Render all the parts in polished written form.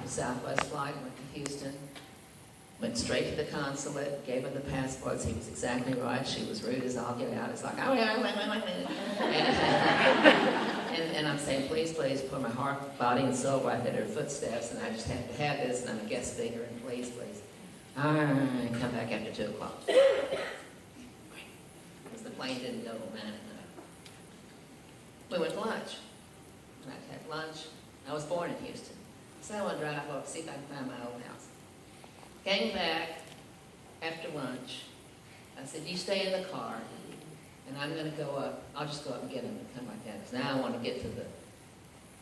hopped a Southwest flight, went to Houston, went straight to the consulate, gave her the passports. He was exactly right. She was rude as all get out. It's like, oh, yeah, and I'm saying, please, please, put my heart, body, and soul right at her footsteps, and I just have to have this, and I'm a guest speaker, and please, please. All right, come back after 2 o'clock. Because the plane didn't go till 9 at night. We went to lunch. And I had lunch. I was born in Houston. So I want to drive up, see if I can find my old house. Came back after lunch. I said, you stay in the car, and I'm going to go up. I'll just go up and get him and come back down. Because now I want to get to the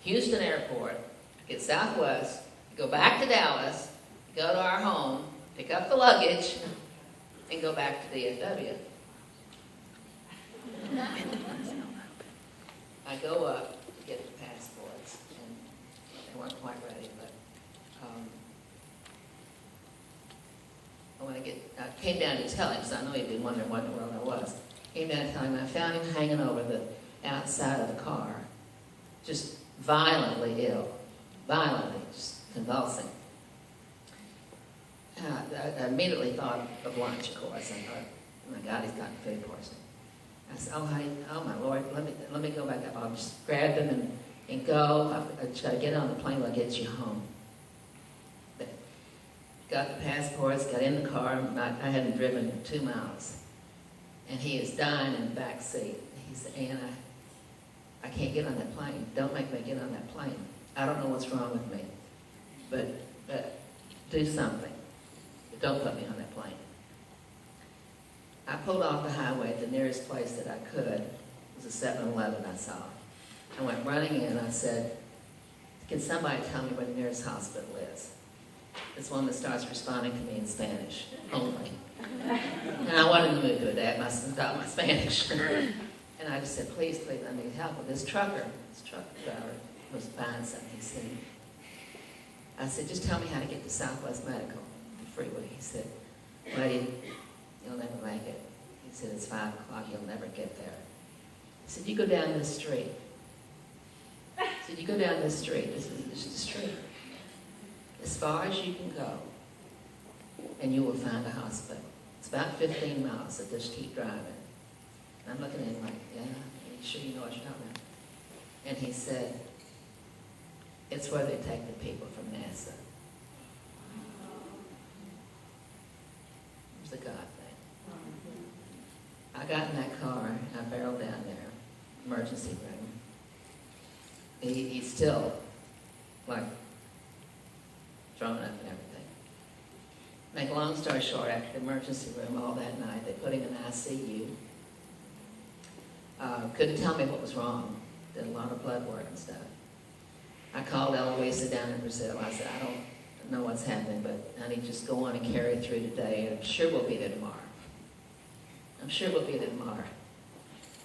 Houston airport, get Southwest, go back to Dallas, go to our home, pick up the luggage, and go back to DFW. I go up to get the passports, and they weren't quite ready, but when I came down to tell him, because I know he'd been wondering what in the world I was. Came down to tell him, I found him hanging over the outside of the car, just violently ill, violently, just convulsing. I immediately thought of lunch, of course. I thought, oh my God, he's gotten food poisoning. I said, oh, honey, oh my Lord, let me go back up. I'll just grab them and go. I just got to get on the plane. I'll get you home. But got the passports, got in the car. I hadn't driven 2 miles. And he is dying in the back seat. He said, Ann, I can't get on that plane. Don't make me get on that plane. I don't know what's wrong with me. But do something. But don't put me on that plane. I pulled off the highway at the nearest place that I could. It was a 7-Eleven I saw. I went running in. I said, can somebody tell me where the nearest hospital is? This woman starts responding to me in Spanish only. And I wasn't in the mood to adapt my Spanish. And I just said, please, please, I need help. Well, this truck driver was buying something. He said, I said, just tell me how to get to Southwest Medical, the freeway. He said, well, you'll never make it. He said, it's 5 o'clock, you'll never get there. He said, you go down this street. He said, you go down this street. This is just a street. As far as you can go, and you will find a hospital. It's about 15 miles, so just keep driving. And I'm looking at him like, yeah, are you sure you know what you're talking about? And he said, it's where they take the people from NASA. It was a God thing. I got in that car, and I barreled down there, emergency room. He's still, like, thrown up and everything. Make a long story short, after the emergency room all that night, they put him in ICU. Couldn't tell me what was wrong. Did a lot of blood work and stuff. I called Eloisa down in Brazil. I said, I don't know what's happening, but honey, just go on and carry it through today. I'm sure we'll be there tomorrow. I'm sure we'll be there tomorrow.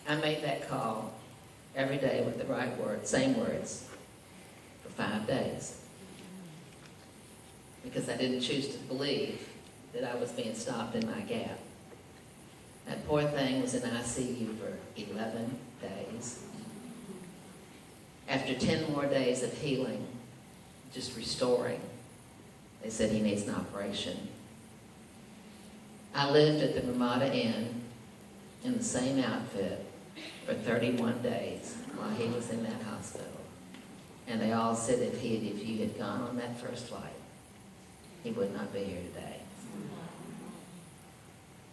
I made that call every day with the right words, same words, for 5 days. Because I didn't choose to believe that I was being stopped in my gap. That poor thing was in ICU for 11 days. After 10 more days of healing, just restoring, they said he needs an operation. I lived at the Ramada Inn in the same outfit for 31 days while he was in that hospital. And they all said if you had gone on that first flight, he would not be here today.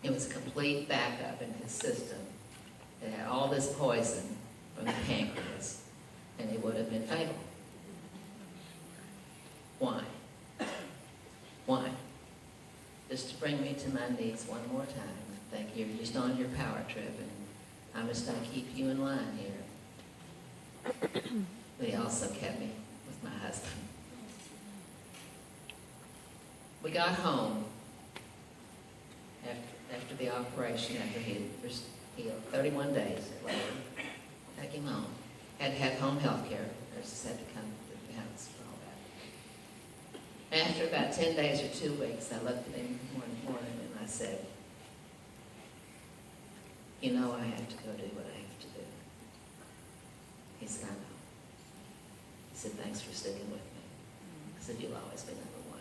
It was a complete backup in his system. It had all this poison from the pancreas, and it would have been fatal. Why? Why? Just to bring me to my knees one more time. Thank you. You're just on your power trip, and I'm just going to keep you in line here. But he also kept me with my husband. We got home after the operation, after he was healed, 31 days later. Take him home. Had to have home health care. Nurses had to come to the house for all that. After about 10 days or 2 weeks, I looked at him one morning and I said, you know, I have to go do what I have to do. He said, I know. He said, thanks for sticking with me. I said, you'll always be number one.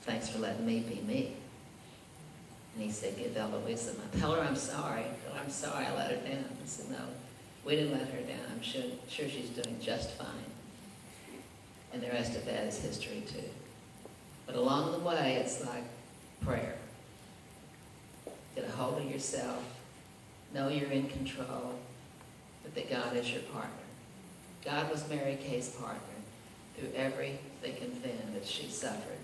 Thanks for letting me be me. And he said, give Eloise a tell her I'm sorry. Tell her I'm sorry I let her down. I said, no, we didn't let her down. I'm sure she's doing just fine. And the rest of that is history too. But along the way, it's like prayer. Get a hold of yourself. Know you're in control, but that God is your partner. God was Mary Kay's partner through every thick and thin that she suffered.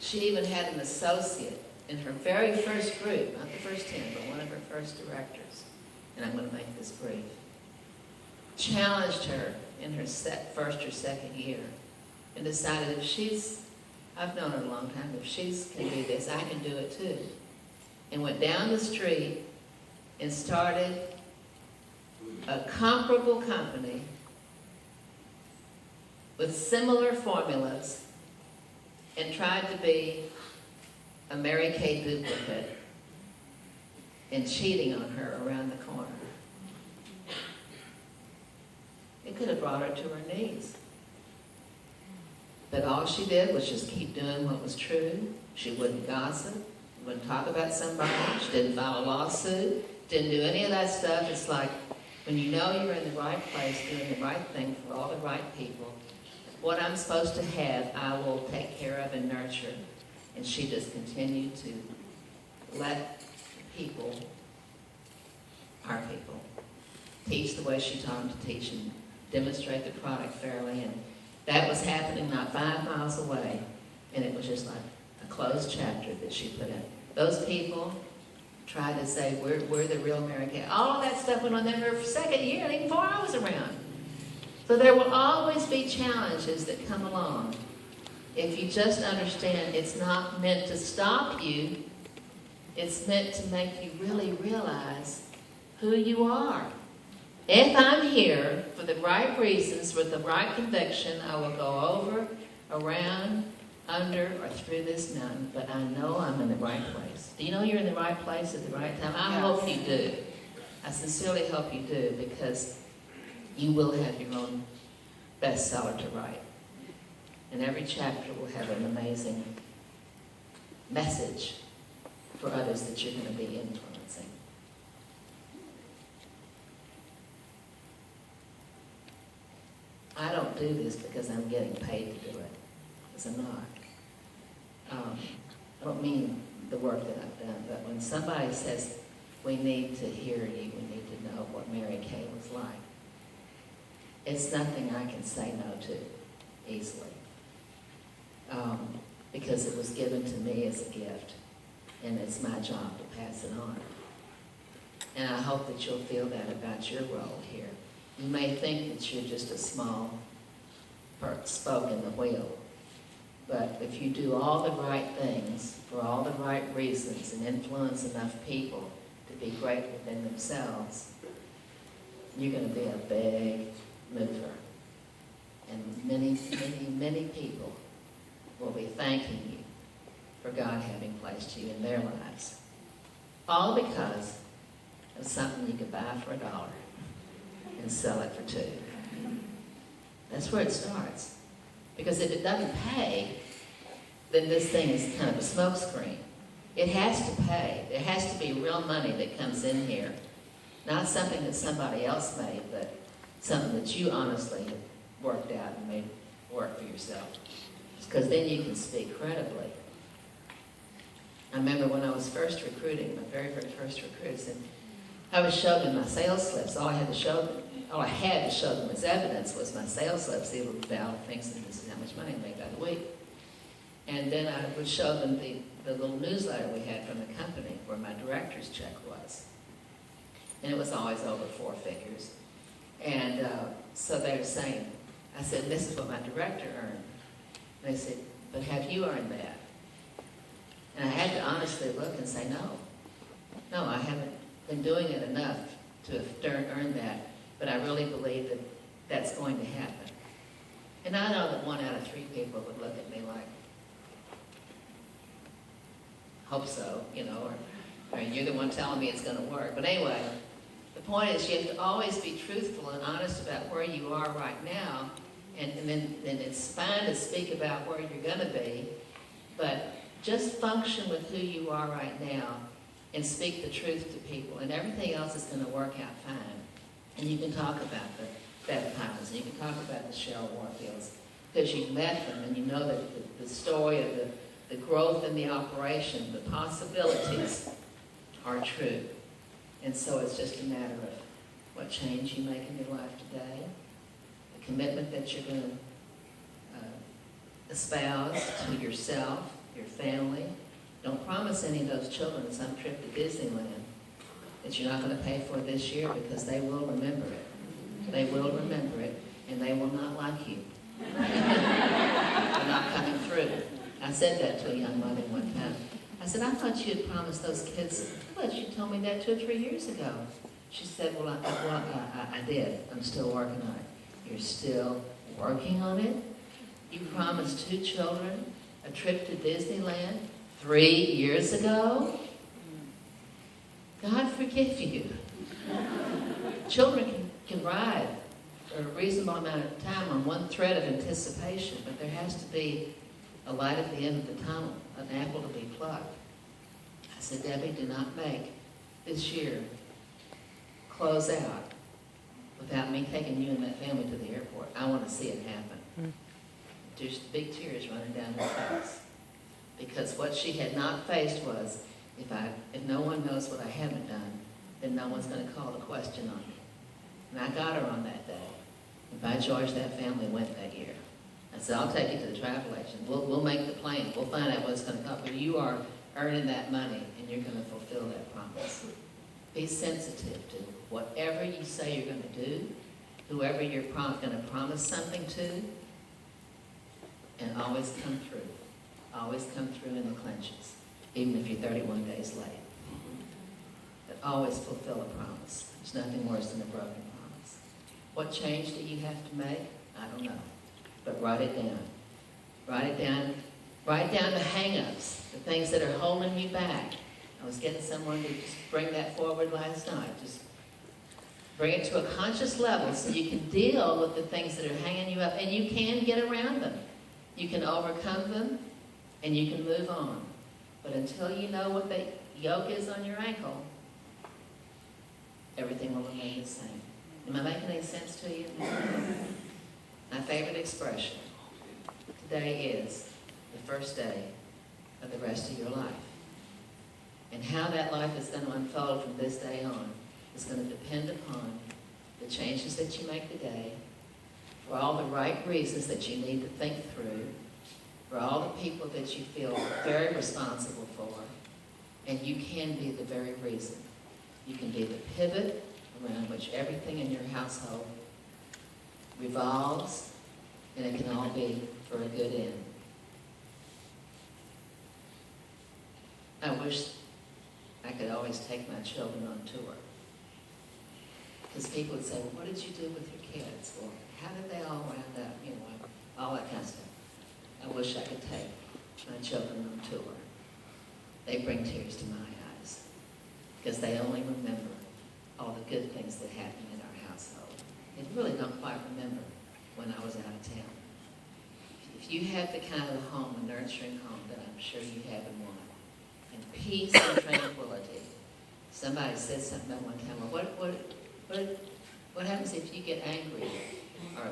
She even had an associate in her very first group, not the first 10, but one of her first directors, and I'm going to make this brief, challenged her in her first or second year and decided I've known her a long time, if she can do this, I can do it too. And went down the street and started a comparable company with similar formulas and tried to be a Mary Kay duplicate and cheating on her around the corner. It could have brought her to her knees. But all she did was just keep doing what was true. She wouldn't gossip, wouldn't talk about somebody, she didn't file a lawsuit, didn't do any of that stuff. It's like when you know you're in the right place, doing the right thing for all the right people, what I'm supposed to have, I will take care of and nurture. And she just continued to let people, our people, teach the way she taught them to teach and demonstrate the product fairly. And that was happening not 5 miles away. And it was just like a closed chapter that she put in. Those people tried to say, we're the real Mary Kay. All of that stuff went on in her second year, and even before I was around. So there will always be challenges that come along. If you just understand it's not meant to stop you, it's meant to make you really realize who you are. If I'm here for the right reasons, with the right conviction, I will go over, around, under, or through this mountain, but I know I'm in the right place. Do you know you're in the right place at the right time? I hope you do. I sincerely hope you do, because you will have your own bestseller to write. And every chapter will have an amazing message for others that you're going to be influencing. I don't do this because I'm getting paid to do it, because I'm not. I don't mean the work that I've done, but when somebody says, we need to hear you, we need to know what Mary Kay was like, it's nothing I can say no to easily. Because it was given to me as a gift, and it's my job to pass it on. And I hope that you'll feel that about your role here. You may think that you're just a small spoke in the wheel, but if you do all the right things for all the right reasons and influence enough people to be great within themselves, you're going to be a big mover. And many, many, many people will be thanking you for God having placed you in their lives. All because of something you could buy for $1 and sell it for $2. That's where it starts. Because if it doesn't pay, then this thing is kind of a smokescreen. It has to pay. There has to be real money that comes in here. Not something that somebody else made, but something that you honestly have worked out and made work for yourself. Because then you can speak credibly. I remember when I was first recruiting, my very, very first recruits, and I was showing them my sales slips. All I had to show them as evidence was my sales slips. These little valid things, and this is how much money I made by the week. And then I would show them the little newsletter we had from the company where my director's check was. And it was always over 4 figures. And so they were saying, I said, this is what my director earned. And they said, but have you earned that? And I had to honestly look and say, no, I haven't been doing it enough to have earned that, but I really believe that that's going to happen. And I know that 1 out of 3 people would look at me like, hope so, or you're the one telling me it's going to work. But anyway, the point is you have to always be truthful and honest about where you are right now And then it's fine to speak about where you're going to be, but just function with who you are right now and speak the truth to people, and everything else is going to work out fine. And you can talk about the Beth Powers, and you can talk about the Cheryl Warfields, because you've met them and you know that the story of the growth in the operation, the possibilities are true. And so it's just a matter of what change you make in your life today, the commitment that you're going to espouse to yourself, your family. Don't promise any of those children some trip to Disneyland that you're not going to pay for this year, because they will remember it. They will remember it, and they will not like you. They're not coming through. I said that to a young mother one time. I said, I thought you had promised those kids. I thought you told me that 2 or 3 years ago. She said, well, I did. I'm still working on it. You're still working on it? You promised 2 children a trip to Disneyland 3 years ago? God forgive you. Children can ride a reasonable amount of time on one thread of anticipation, but there has to be a light at the end of the tunnel, an apple to be plucked. I said, Debbie, do not make this year close out without me taking you and that family to the airport. I want to see it happen. Just big tears running down her face. Because what she had not faced was, if no one knows what I haven't done, then no one's going to call the question on me. And I got her on that day. And by George, that family went that year. I said, I'll take you to the travel agent. We'll make the plan. We'll find out what it's going to cost. But you are earning that money, and you're going to fulfill that promise. Be sensitive to whatever you say you're going to do, whoever you're going to promise something to, and always come through. Always come through in the clinches, even if you're 31 days late. But always fulfill a promise. There's nothing worse than a broken promise. What change do you have to make? I don't know. But write it down. Write it down. Write down the hang-ups, the things that are holding you back. I was getting someone to just bring that forward last night. Just bring it to a conscious level so you can deal with the things that are hanging you up, and you can get around them. You can overcome them, and you can move on. But until you know what the yoke is on your ankle, everything will remain the same. Am I making any sense to you? My favorite expression today is the first day of the rest of your life. And how that life is going to unfold from this day on is going to depend upon the changes that you make today, for all the right reasons that you need to think through, for all the people that you feel very responsible for, and you can be the very reason. You can be the pivot around which everything in your household revolves, and it can all be for a good end. I wish I could always take my children on tour. Because people would say, well, what did you do with your kids? Well, how did they all round up? You know, all that kind of stuff. I wish I could take my children on tour. They bring tears to my eyes. Because they only remember all the good things that happened in our household. They really don't quite remember when I was out of town. If you have the kind of home, a nurturing home, that I'm sure you have in one, and peace and tranquility. Somebody said something at one time, well, what happens if you get angry or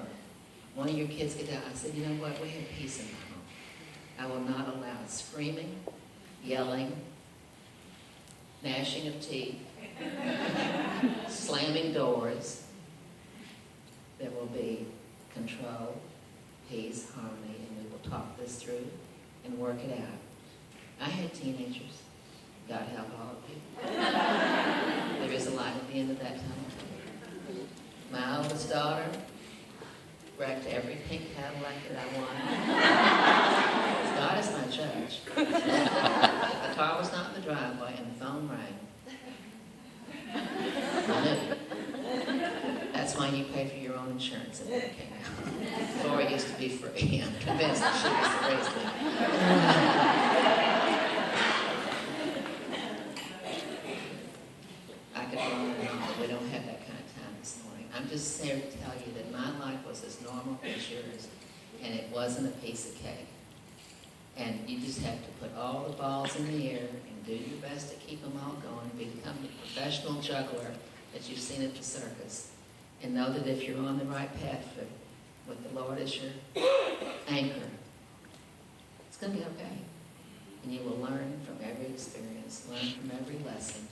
one of your kids get out? I said, you know what, we have peace in my home. I will not allow screaming, yelling, gnashing of teeth, slamming doors. There will be control, peace, harmony, and we will talk this through and work it out. I had teenagers. God help all of you. There is a light at the end of that tunnel. My oldest daughter wrecked every pink Cadillac that I wanted. God is my judge. The car was not in the driveway and the phone rang. I knew. That's why you pay for your own insurance if it came out. Before it used to be free. I'm convinced that she was the reason. I could go on and on, but we don't have that kind of time this morning. I'm just here to tell you that my life was was as normal as yours, and it wasn't a piece of cake. And you just have to put all the balls in the air and do your best to keep them all going, become the professional juggler that you've seen at the circus, and know that if you're on the right path with the Lord as your anchor, it's going to be okay. And you will learn from every experience, learn from every lesson,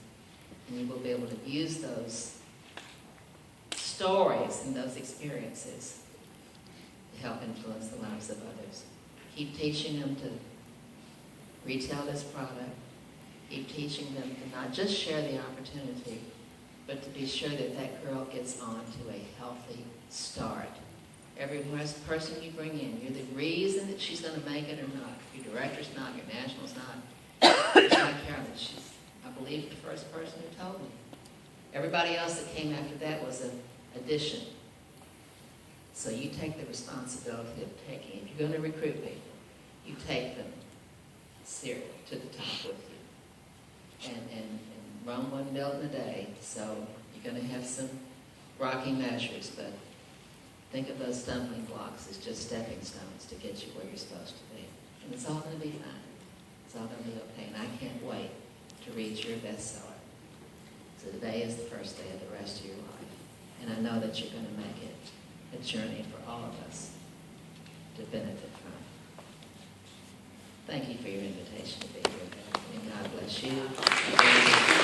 and you will be able to use those stories and those experiences to help influence the lives of others. Keep teaching them to retail this product. Keep teaching them to not just share the opportunity, but to be sure that that girl gets on to a healthy start. Every person you bring in, you're the reason that she's going to make it or not. Your director's not, your national's not. It's not Carolyn. She's, I believe, the first person who told me. Everybody else that came after that was an addition. So you take the responsibility of taking, if you're going to recruit people, you take them to the top with you. And Rome wasn't built in a day, so you're going to have some rocky measures, but think of those stumbling blocks as just stepping stones to get you where you're supposed to be. And it's all going to be fine. It's all going to be okay. And I can't wait to read your bestseller. So today is the first day of the rest of your life. And I know that you're going to make it a journey for all of us to benefit from. Thank you for your invitation to be here. And God bless you.